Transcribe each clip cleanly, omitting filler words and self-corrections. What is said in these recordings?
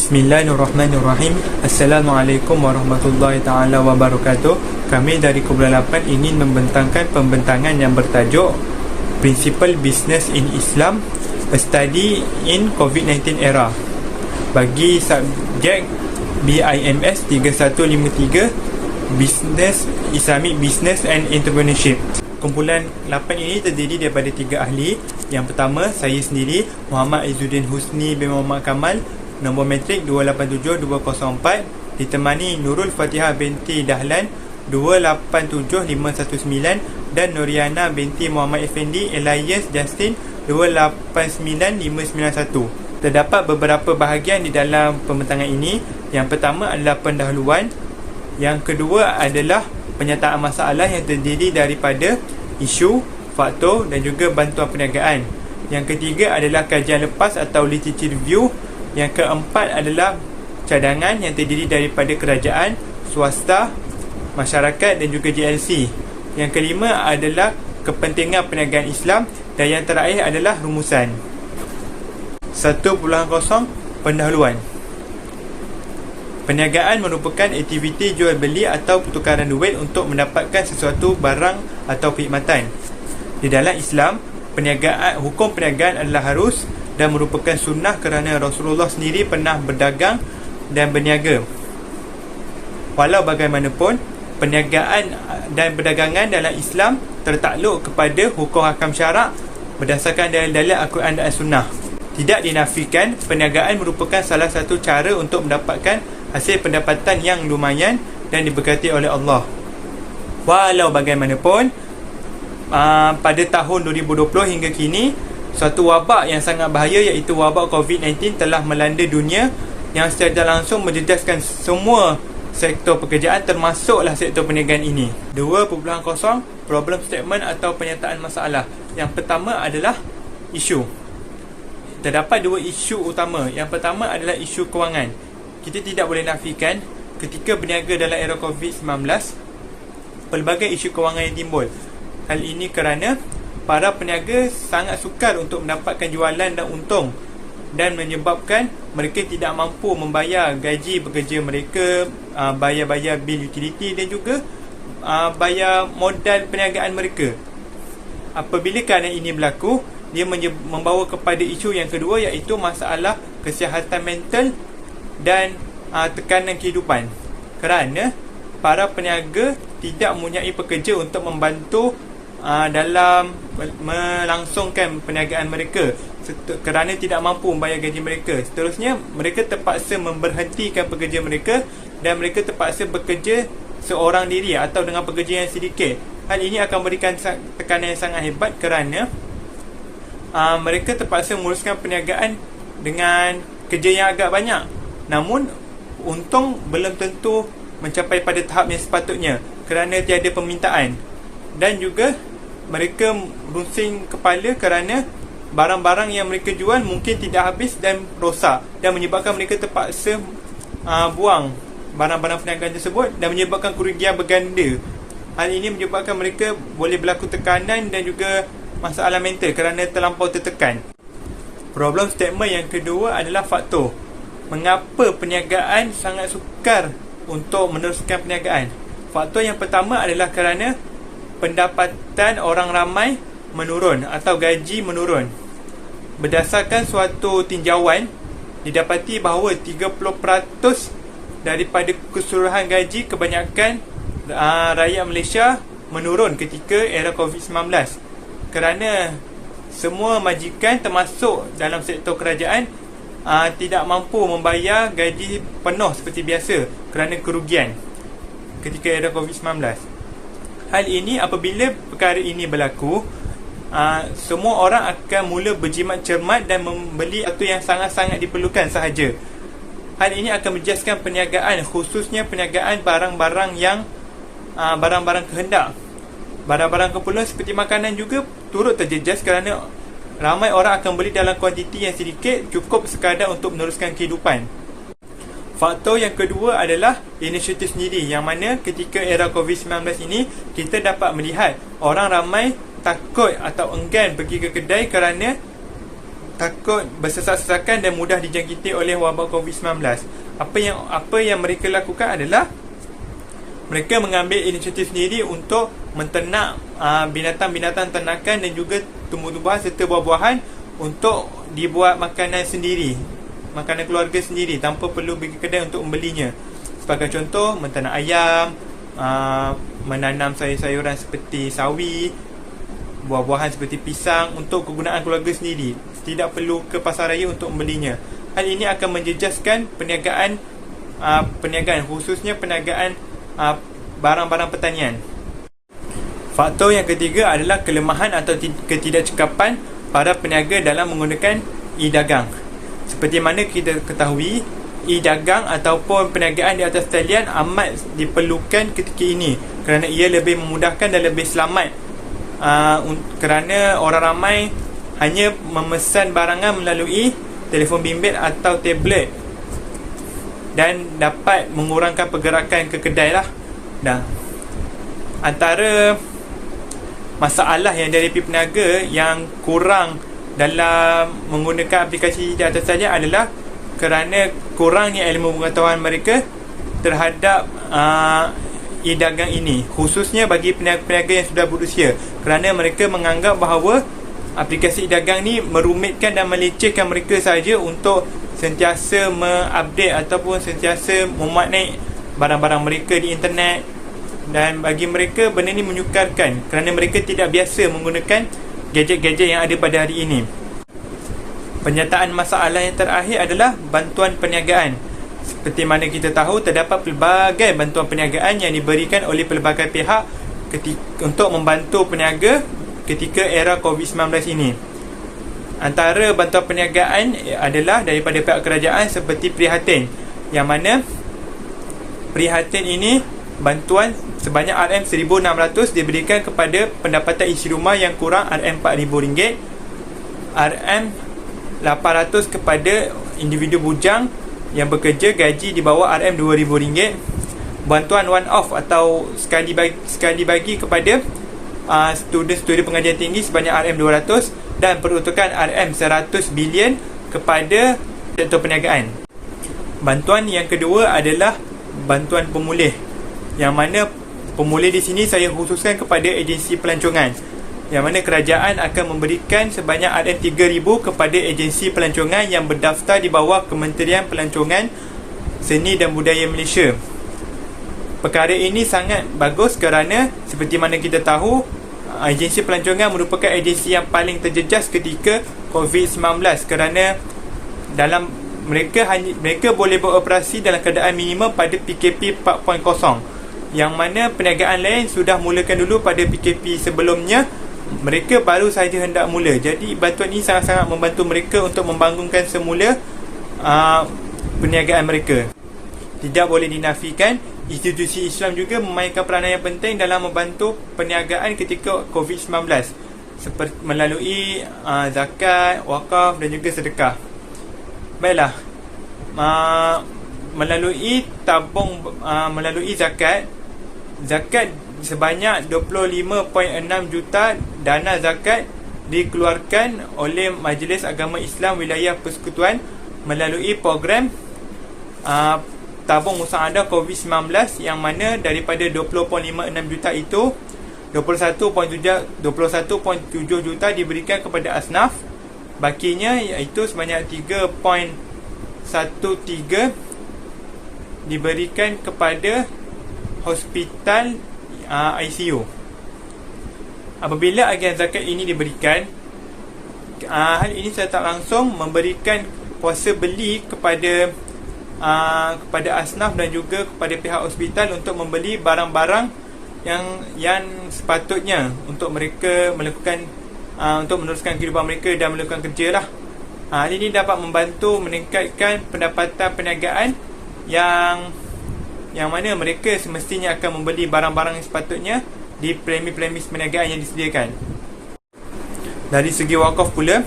Bismillahirrahmanirrahim. Assalamualaikum warahmatullahi ta'ala wabarakatuh. Kami dari Kumpulan 8 ingin membentangkan pembentangan yang bertajuk Principal Business in Islam, A Study in COVID-19 Era bagi subjek BIMS 3153 Business, Islamic Business and Entrepreneurship. Kumpulan 8 ini terdiri daripada 3 ahli. Yang pertama, saya sendiri, Muhammad Izzuddin Husni bin Muhammad Kamal, nombor metrik 287204, ditemani Nurul Fatihah binti Dahlan 287519 dan Nuriana binti Muhammad Effendi Elias Justin 289591. Terdapat beberapa bahagian di dalam pembentangan ini. Yang pertama adalah pendahuluan, yang kedua adalah penyataan masalah yang terdiri daripada isu, faktor dan juga bantuan perniagaan. Yang ketiga adalah kajian lepas atau literature review. Yang keempat adalah cadangan yang terdiri daripada kerajaan, swasta, masyarakat dan juga JLC. Yang kelima adalah kepentingan perniagaan Islam. Dan yang terakhir adalah rumusan. 1.0 Pendahuluan. Perniagaan merupakan aktiviti jual beli atau pertukaran duit untuk mendapatkan sesuatu barang atau perkhidmatan. Di dalam Islam, hukum perniagaan adalah harus dan merupakan sunnah kerana Rasulullah sendiri pernah berdagang dan berniaga. Walau bagaimanapun, perniagaan dan perdagangan dalam Islam tertakluk kepada hukum hakam syarak berdasarkan dalil-dalil Al-Quran dan As-Sunnah. Tidak dinafikan, perniagaan merupakan salah satu cara untuk mendapatkan hasil pendapatan yang lumayan dan diberkati oleh Allah. Walau bagaimanapun, pada tahun 2020 hingga kini, suatu wabak yang sangat bahaya iaitu wabak COVID-19 telah melanda dunia yang secara langsung menjejaskan semua sektor pekerjaan termasuklah sektor perniagaan ini. 2.0 Problem statement atau pernyataan masalah. Yang pertama adalah isu. Terdapat dua isu utama. Yang pertama adalah isu kewangan. Kita tidak boleh nafikan ketika berniaga dalam era COVID-19, pelbagai isu kewangan yang timbul. Hal ini kerana para peniaga sangat sukar untuk mendapatkan jualan dan untung, dan menyebabkan mereka tidak mampu membayar gaji pekerja mereka, bayar bil utility dan juga bayar modal perniagaan mereka. Apabila keadaan ini berlaku, dia membawa kepada isu yang kedua iaitu masalah kesihatan mental dan tekanan kehidupan, kerana para peniaga tidak mempunyai pekerja untuk membantu dalam melangsungkan perniagaan mereka kerana tidak mampu membayar gaji mereka. Seterusnya, mereka terpaksa memberhentikan pekerja mereka dan mereka terpaksa bekerja seorang diri atau dengan pekerja yang sedikit. Hal ini akan memberikan tekanan yang sangat hebat kerana mereka terpaksa menguruskan perniagaan dengan kerja yang agak banyak, namun untung belum tentu mencapai pada tahap yang sepatutnya kerana tiada permintaan. Dan juga mereka runsing kepala kerana barang-barang yang mereka jual mungkin tidak habis dan rosak, dan menyebabkan mereka terpaksa buang barang-barang perniagaan tersebut dan menyebabkan kerugian berganda. Hal ini menyebabkan mereka boleh berlaku tekanan dan juga masalah mental kerana terlampau tertekan. Problem statement yang kedua adalah faktor. Mengapa perniagaan sangat sukar untuk meneruskan perniagaan? Faktor yang pertama adalah kerana pendapatan orang ramai menurun atau gaji menurun. Berdasarkan suatu tinjauan, didapati bahawa 30% daripada keseluruhan gaji kebanyakan rakyat Malaysia menurun ketika era COVID-19 kerana semua majikan termasuk dalam sektor kerajaan tidak mampu membayar gaji penuh seperti biasa kerana kerugian ketika era COVID-19. Hal ini, apabila perkara ini berlaku, semua orang akan mula berjimat cermat dan membeli sesuatu yang sangat-sangat diperlukan sahaja. Hal ini akan menjejaskan perniagaan, khususnya perniagaan barang-barang yang barang-barang kehendak. Barang-barang keperluan seperti makanan juga turut terjejas kerana ramai orang akan beli dalam kuantiti yang sedikit, cukup sekadar untuk meneruskan kehidupan. Faktor yang kedua adalah inisiatif sendiri, yang mana ketika era COVID-19 ini kita dapat melihat orang ramai takut atau enggan pergi ke kedai kerana takut bersesak-sesakan dan mudah dijangkiti oleh wabak COVID-19. Apa yang mereka lakukan adalah mereka mengambil inisiatif sendiri untuk menternak binatang-binatang ternakan dan juga tumbuh-tumbuhan serta buah-buahan untuk dibuat makanan sendiri, makanan keluarga sendiri, tanpa perlu pergi kedai untuk membelinya. Sebagai contoh, menternak ayam, menanam sayur-sayuran seperti sawi, buah-buahan seperti pisang untuk kegunaan keluarga sendiri, tidak perlu ke pasar raya untuk membelinya. Hal ini akan menjejaskan perniagaan khususnya perniagaan barang-barang pertanian. Faktor yang ketiga adalah kelemahan atau ketidakcekapan para peniaga dalam menggunakan e-dagang. Seperti mana kita ketahui, e-dagang ataupun perniagaan di atas talian amat diperlukan ketika ini kerana ia lebih memudahkan dan lebih selamat, kerana orang ramai hanya memesan barangan melalui telefon bimbit atau tablet dan dapat mengurangkan pergerakan ke kedai lah. Dan antara masalah yang dihadapi peniaga yang kurang dalam menggunakan aplikasi di atas talian adalah kerana kurangnya ilmu pengetahuan mereka terhadap e-dagang ini, khususnya bagi peniaga yang sudah berusia, kerana mereka menganggap bahawa aplikasi e-dagang ni merumitkan dan melecehkan mereka saja untuk sentiasa mengupdate ataupun sentiasa memuat naik barang-barang mereka di internet. Dan bagi mereka benda ni menyukarkan kerana mereka tidak biasa menggunakan gadget-gadget yang ada pada hari ini. Penyataan masalah yang terakhir adalah bantuan perniagaan. Seperti mana kita tahu, terdapat pelbagai bantuan perniagaan yang diberikan oleh pelbagai pihak untuk membantu peniaga ketika era COVID-19 ini. Antara bantuan perniagaan adalah daripada pihak kerajaan seperti Prihatin, yang mana Prihatin ini bantuan sebanyak RM1,600 diberikan kepada pendapatan isi rumah yang kurang RM4,000, RM800 kepada individu bujang yang bekerja gaji di bawah RM2,000, bantuan one off atau sekali bagi kepada student pengajian tinggi sebanyak RM200 dan peruntukan RM100 bilion kepada sektor perniagaan. Bantuan yang kedua adalah bantuan pemulih, yang mana pemulih di sini saya khususkan kepada agensi pelancongan, yang mana kerajaan akan memberikan sebanyak RM3,000 kepada agensi pelancongan yang berdaftar di bawah Kementerian Pelancongan, Seni dan Budaya Malaysia. Perkara ini sangat bagus kerana seperti mana kita tahu, agensi pelancongan merupakan agensi yang paling terjejas ketika COVID-19 kerana mereka boleh beroperasi dalam keadaan minimum pada PKP 4.0, yang mana perniagaan lain sudah mulakan dulu pada PKP sebelumnya. Mereka baru saja hendak mula. Jadi bantuan ini sangat-sangat membantu mereka untuk membangunkan semula perniagaan mereka. Tidak boleh dinafikan, institusi Islam juga memainkan peranan yang penting dalam membantu perniagaan ketika COVID-19, seperti melalui zakat, wakaf dan juga sedekah. Baiklah, melalui zakat sebanyak 25.6 juta dana zakat dikeluarkan oleh Majlis Agama Islam Wilayah Persekutuan melalui program tabung musahadah COVID-19, yang mana daripada 20.56 juta itu 21.7 juta diberikan kepada asnaf. Bakinya iaitu sebanyak 3.13 diberikan kepada hospital ICU. Apabila agen zakat ini diberikan, hal ini secara tak langsung memberikan kuasa beli kepada asnaf dan juga kepada pihak hospital untuk membeli barang-barang yang sepatutnya untuk mereka melakukan untuk meneruskan kehidupan mereka dan melakukan kerja lah. Hal ini dapat membantu meningkatkan pendapatan perniagaan yang mana mereka semestinya akan membeli barang-barang yang sepatutnya di premis-premis perniagaan yang disediakan. Dari segi wakaf pula,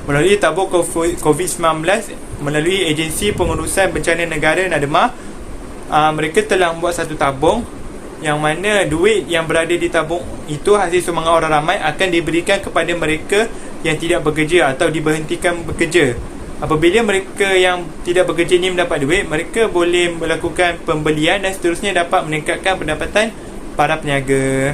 melalui tabung COVID-19 melalui Agensi Pengurusan Bencana Negara NADMA, mereka telah membuat satu tabung yang mana duit yang berada di tabung itu hasil sumbangan orang ramai akan diberikan kepada mereka yang tidak bekerja atau diberhentikan bekerja. Apabila mereka yang tidak bekerja ni mendapat duit, mereka boleh melakukan pembelian dan seterusnya dapat meningkatkan pendapatan para peniaga.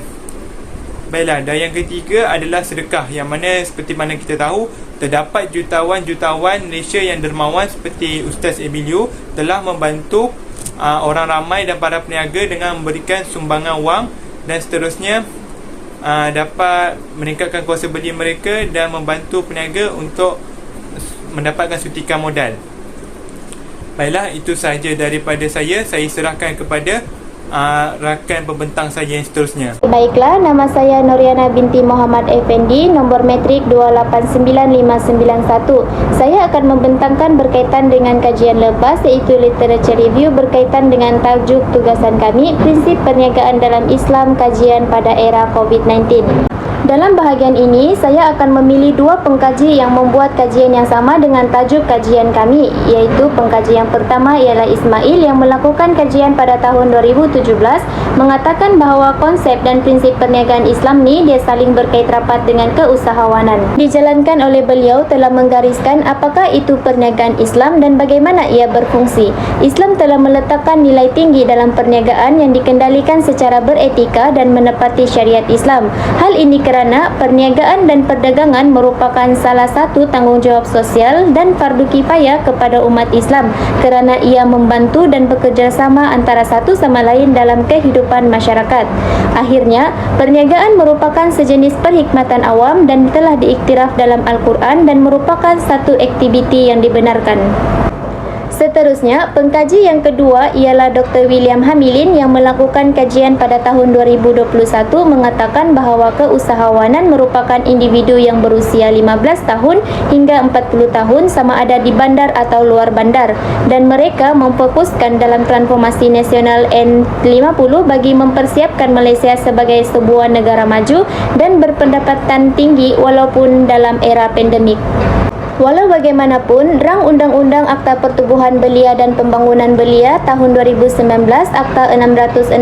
Baiklah, dan yang ketiga adalah sedekah, yang mana seperti mana kita tahu, terdapat jutawan-jutawan Malaysia yang dermawan seperti Ustaz Emilio telah membantu orang ramai dan para peniaga dengan memberikan sumbangan wang dan seterusnya dapat meningkatkan kuasa beli mereka dan membantu peniaga untuk mendapatkan suntikan modal. Baiklah, itu sahaja daripada saya. Saya serahkan kepada rakan pembentang saya yang seterusnya. Baiklah, nama saya Nuriana binti Muhammad Effendi, nombor metrik 289591. Saya akan membentangkan berkaitan dengan kajian lepas, iaitu literature review berkaitan dengan tajuk tugasan kami, prinsip perniagaan dalam Islam, kajian pada era COVID-19. Dalam bahagian ini, saya akan memilih dua pengkaji yang membuat kajian yang sama dengan tajuk kajian kami, iaitu pengkaji yang pertama ialah Ismail yang melakukan kajian pada tahun 2017, mengatakan bahawa konsep dan prinsip perniagaan Islam ni dia saling berkait rapat dengan keusahawanan. Dijalankan oleh beliau telah menggariskan apakah itu perniagaan Islam dan bagaimana ia berfungsi. Islam telah meletakkan nilai tinggi dalam perniagaan yang dikendalikan secara beretika dan menepati syariat Islam. Hal ini kerana perniagaan dan perdagangan merupakan salah satu tanggungjawab sosial dan fardu kifayah kepada umat Islam kerana ia membantu dan bekerjasama antara satu sama lain dalam kehidupan masyarakat. Akhirnya, perniagaan merupakan sejenis perkhidmatan awam dan telah diiktiraf dalam Al-Quran dan merupakan satu aktiviti yang dibenarkan. Seterusnya, pengkaji yang kedua ialah Dr. William Hamilin yang melakukan kajian pada tahun 2021 mengatakan bahawa keusahawanan merupakan individu yang berusia 15 tahun hingga 40 tahun sama ada di bandar atau luar bandar dan mereka memfokuskan dalam transformasi nasional N50 bagi mempersiapkan Malaysia sebagai sebuah negara maju dan berpendapatan tinggi walaupun dalam era pandemik. Walau bagaimanapun, Rang Undang-Undang Akta Pertubuhan Belia dan Pembangunan Belia tahun 2019 Akta 668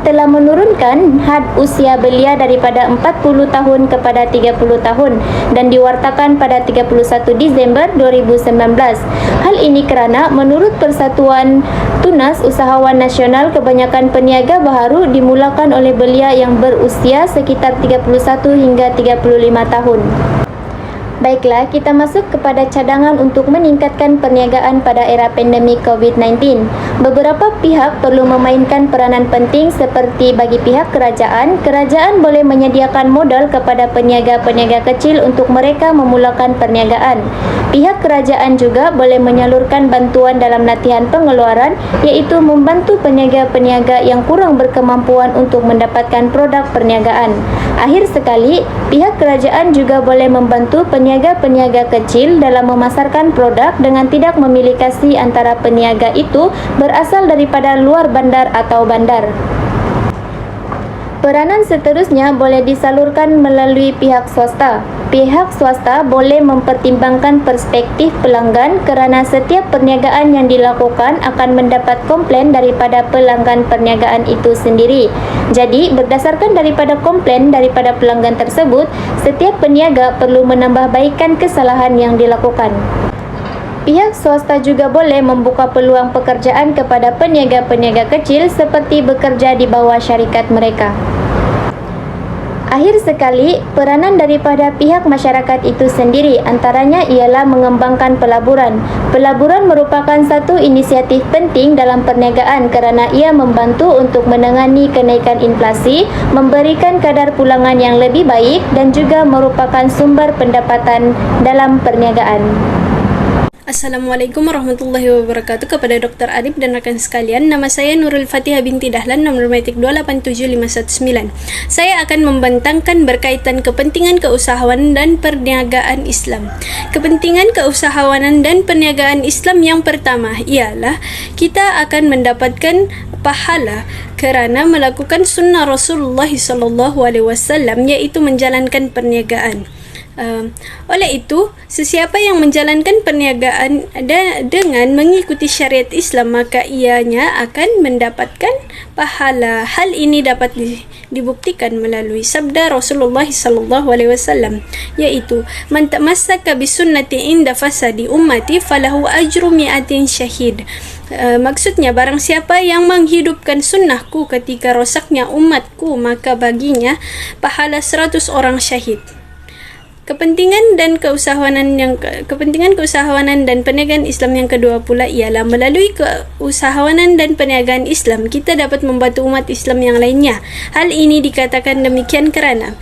telah menurunkan had usia belia daripada 40 tahun kepada 30 tahun dan diwartakan pada 31 Disember 2019. Hal ini kerana menurut Persatuan Tunas Usahawan Nasional, kebanyakan peniaga baharu dimulakan oleh belia yang berusia sekitar 31 hingga 35 tahun. Baiklah, kita masuk kepada cadangan untuk meningkatkan perniagaan pada era pandemik COVID-19. Beberapa pihak perlu memainkan peranan penting seperti bagi pihak kerajaan boleh menyediakan modal kepada peniaga-peniaga kecil untuk mereka memulakan perniagaan. Pihak kerajaan juga boleh menyalurkan bantuan dalam latihan pengeluaran, iaitu membantu peniaga-peniaga yang kurang berkemampuan untuk mendapatkan produk perniagaan. Akhir sekali, pihak kerajaan juga boleh membantu peniaga-peniaga kecil dalam memasarkan produk dengan tidak memiliki antara peniaga itu berasal daripada luar bandar atau bandar. Peranan seterusnya boleh disalurkan melalui pihak swasta. Pihak swasta boleh mempertimbangkan perspektif pelanggan kerana setiap perniagaan yang dilakukan akan mendapat komplain daripada pelanggan perniagaan itu sendiri. Jadi, berdasarkan daripada komplain daripada pelanggan tersebut, setiap peniaga perlu menambahbaikan kesalahan yang dilakukan. Pihak swasta juga boleh membuka peluang pekerjaan kepada peniaga-peniaga kecil seperti bekerja di bawah syarikat mereka. Akhir sekali, peranan daripada pihak masyarakat itu sendiri antaranya ialah mengembangkan pelaburan. Pelaburan merupakan satu inisiatif penting dalam perniagaan kerana ia membantu untuk menangani kenaikan inflasi, memberikan kadar pulangan yang lebih baik dan juga merupakan sumber pendapatan dalam perniagaan. Assalamualaikum warahmatullahi wabarakatuh kepada Dr. Arif dan rakan sekalian. Nama saya Nurul Fatihah binti Dahlan, nombor metrik 287519. Saya akan membentangkan berkaitan kepentingan keusahawanan dan perniagaan Islam. Kepentingan keusahawanan dan perniagaan Islam yang pertama ialah kita akan mendapatkan pahala kerana melakukan sunnah Rasulullah SAW, iaitu menjalankan perniagaan. Oleh itu, sesiapa yang menjalankan perniagaan dengan mengikuti syariat Islam, maka ianya akan mendapatkan pahala. Hal ini dapat dibuktikan melalui sabda Rasulullah SAW, yaitu man tamassaka bisunnati inda fasadi ummati falahu ajru mi'atin syahid. Maksudnya, barang siapa yang menghidupkan sunnahku ketika rosaknya umatku, maka baginya pahala 100 orang syahid. Kepentingan keusahawanan dan perniagaan Islam yang kedua pula ialah melalui keusahawanan dan perniagaan Islam kita dapat membantu umat Islam yang lainnya. Hal ini dikatakan demikian kerana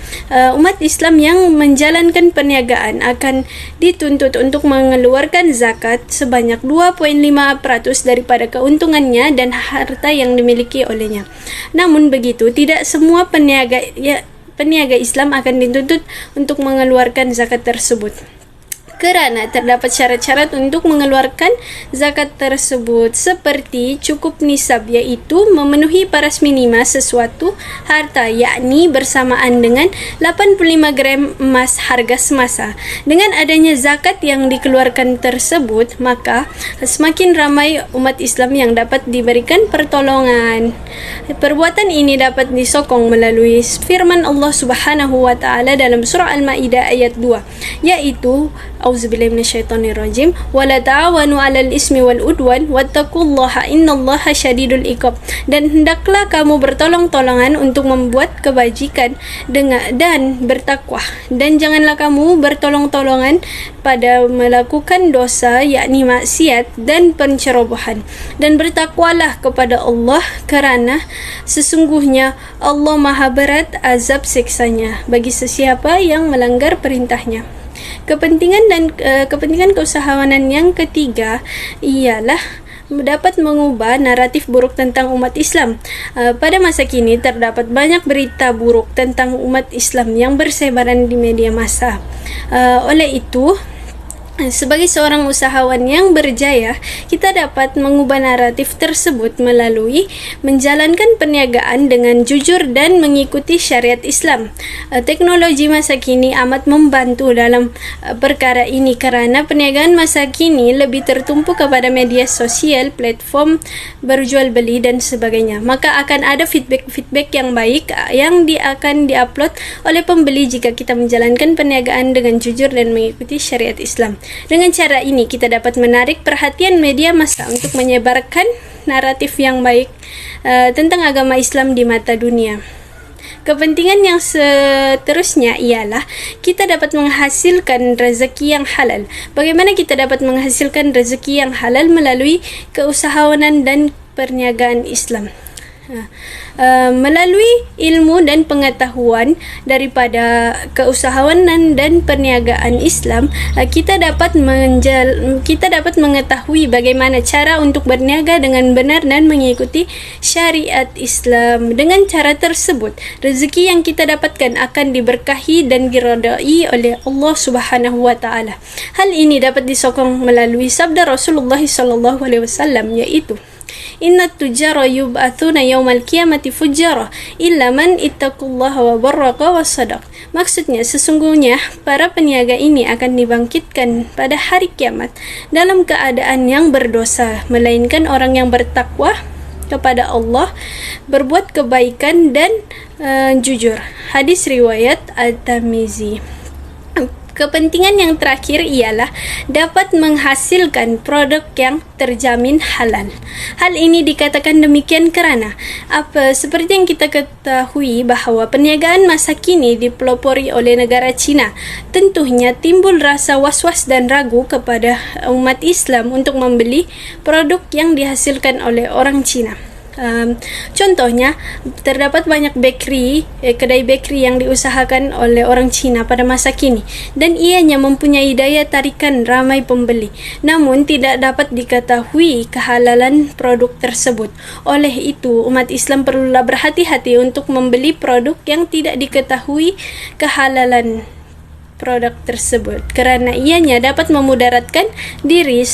umat Islam yang menjalankan perniagaan akan dituntut untuk mengeluarkan zakat sebanyak 2.5% daripada keuntungannya dan harta yang dimiliki olehnya. Namun begitu, tidak semua peniaga Islam akan dituntut untuk mengeluarkan zakat tersebut, kerana terdapat syarat-syarat untuk mengeluarkan zakat tersebut, seperti cukup nisab, iaitu memenuhi paras minima sesuatu harta, yakni bersamaan dengan 85 gram emas harga semasa. Dengan adanya zakat yang dikeluarkan tersebut, maka semakin ramai umat Islam yang dapat diberikan pertolongan. Perbuatan ini dapat disokong melalui firman Allah Subhanahu wa taala dalam surah Al-Maidah ayat 2, yaitu Auzubillahi minasyaitonirrajim, wala ta'awanu 'alal ismi wal udwan wattaqullaha innallaha syadidul iqab. Dan hendaklah kamu bertolong-tolongan untuk membuat kebajikan dan bertakwa, dan janganlah kamu bertolong-tolongan pada melakukan dosa, yakni maksiat dan pencerobohan, dan bertakwalah kepada Allah, kerana sesungguhnya Allah maha berat azab siksanya bagi sesiapa yang melanggar perintahnya. Kepentingan keusahawanan yang ketiga ialah dapat mengubah naratif buruk tentang umat Islam. Pada masa kini terdapat banyak berita buruk tentang umat Islam yang bersebaran di media massa. Oleh itu, sebagai seorang usahawan yang berjaya, kita dapat mengubah naratif tersebut melalui menjalankan perniagaan dengan jujur dan mengikuti syariat Islam. Teknologi masa kini amat membantu dalam perkara ini, kerana perniagaan masa kini lebih tertumpu kepada media sosial, platform berjual beli dan sebagainya. Maka akan ada feedback yang baik yang akan diupload oleh pembeli jika kita menjalankan perniagaan dengan jujur dan mengikuti syariat Islam. Dengan cara ini kita dapat menarik perhatian media massa untuk menyebarkan naratif yang baik tentang agama Islam di mata dunia. Kepentingan yang seterusnya ialah kita dapat menghasilkan rezeki yang halal. Bagaimana kita dapat menghasilkan rezeki yang halal melalui keusahawanan dan perniagaan Islam? Melalui ilmu dan pengetahuan daripada keusahawanan dan perniagaan Islam, kita dapat mengetahui bagaimana cara untuk berniaga dengan benar dan mengikuti syariat Islam. Dengan cara tersebut, rezeki yang kita dapatkan akan diberkahi dan diridai oleh Allah Subhanahu wa taala. Hal ini dapat disokong melalui sabda Rasulullah SAW, yaitu Inna tujara yub'athuna yawmal qiyamati fujara illa man ittaqullaha wa barraqa wa sadaq. Maksudnya, sesungguhnya para peniaga ini akan dibangkitkan pada hari kiamat dalam keadaan yang berdosa, melainkan orang yang bertakwa kepada Allah, berbuat kebaikan dan jujur. Hadis riwayat At-Tirmizi. Kepentingan yang terakhir ialah dapat menghasilkan produk yang terjamin halal. Hal ini dikatakan demikian kerana seperti yang kita ketahui bahawa perniagaan masa kini dipelopori oleh negara China. Tentunya timbul rasa was-was dan ragu kepada umat Islam untuk membeli produk yang dihasilkan oleh orang China. Contohnya, terdapat banyak kedai bakery yang diusahakan oleh orang Cina pada masa kini, dan ianya mempunyai daya tarikan ramai pembeli. Namun tidak dapat diketahui kehalalan produk tersebut. Oleh itu, umat Islam perlulah berhati-hati untuk membeli produk yang tidak diketahui kehalalan produk tersebut, kerana ianya dapat memudaratkan diri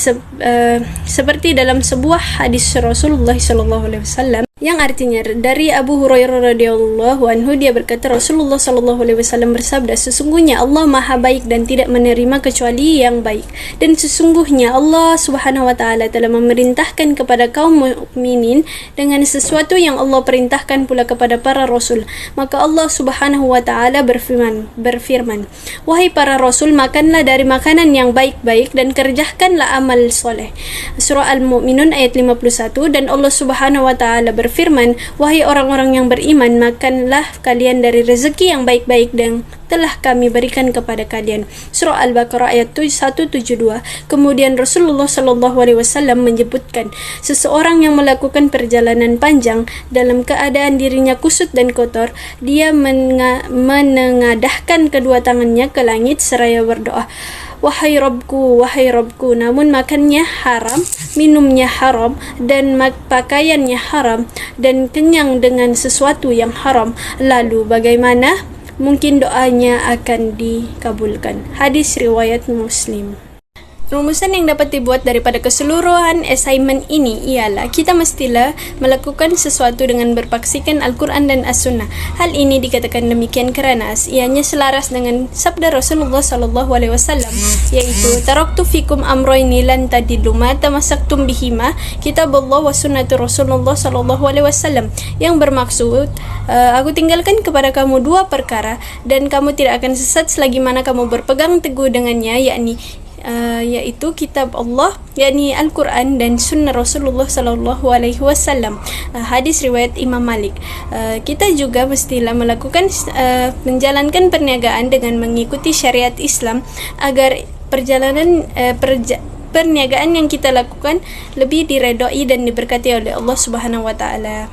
seperti dalam sebuah hadis Rasulullah SAW. Yang artinya dari Abu Hurairah radhiyallahu anhu, dia berkata Rasulullah sallallahu alaihi wasallam bersabda, sesungguhnya Allah Maha baik dan tidak menerima kecuali yang baik, dan sesungguhnya Allah Subhanahu wa taala telah memerintahkan kepada kaum mukminin dengan sesuatu yang Allah perintahkan pula kepada para rasul. Maka Allah Subhanahu wa taala berfirman, wahai para rasul, makanlah dari makanan yang baik-baik dan kerjakanlah amal soleh. Surah Al-Mu'minun ayat 51. Dan Allah Subhanahu wa taala berfirman, wahai orang-orang yang beriman, makanlah kalian dari rezeki yang baik-baik dan telah kami berikan kepada kalian. Surah Al-Baqarah ayat 172. Kemudian Rasulullah sallallahu alaihi wasallam menyebutkan, seseorang yang melakukan perjalanan panjang dalam keadaan dirinya kusut dan kotor, dia menengadahkan kedua tangannya ke langit seraya berdoa, wahai Rabbku, namun makannya haram, minumnya haram, dan pakaiannya haram, dan kenyang dengan sesuatu yang haram. Lalu bagaimana mungkin doanya akan dikabulkan? Hadis riwayat Muslim. Rumusan yang dapat dibuat daripada keseluruhan assignment ini ialah kita mestilah melakukan sesuatu dengan berpaksikan Al-Quran dan As-Sunnah. Hal ini dikatakan demikian kerana ianya selaras dengan sabda Rasulullah sallallahu alaihi wasallam, iaitu taraktu fikum amroini lan tadillu ma tamassaktum bihima, kitabullah wa sunnatu Rasulullah sallallahu alaihi wasallam, yang bermaksud aku tinggalkan kepada kamu dua perkara dan kamu tidak akan sesat selagi mana kamu berpegang teguh dengannya, yaitu kitab Allah, yakni Al-Quran, dan sunnah Rasulullah sallallahu alaihi wasallam. Hadis riwayat Imam Malik. Kita juga mestilah melakukan menjalankan perniagaan dengan mengikuti syariat Islam agar perniagaan yang kita lakukan lebih diredai dan diberkati oleh Allah Subhanahu wa taala.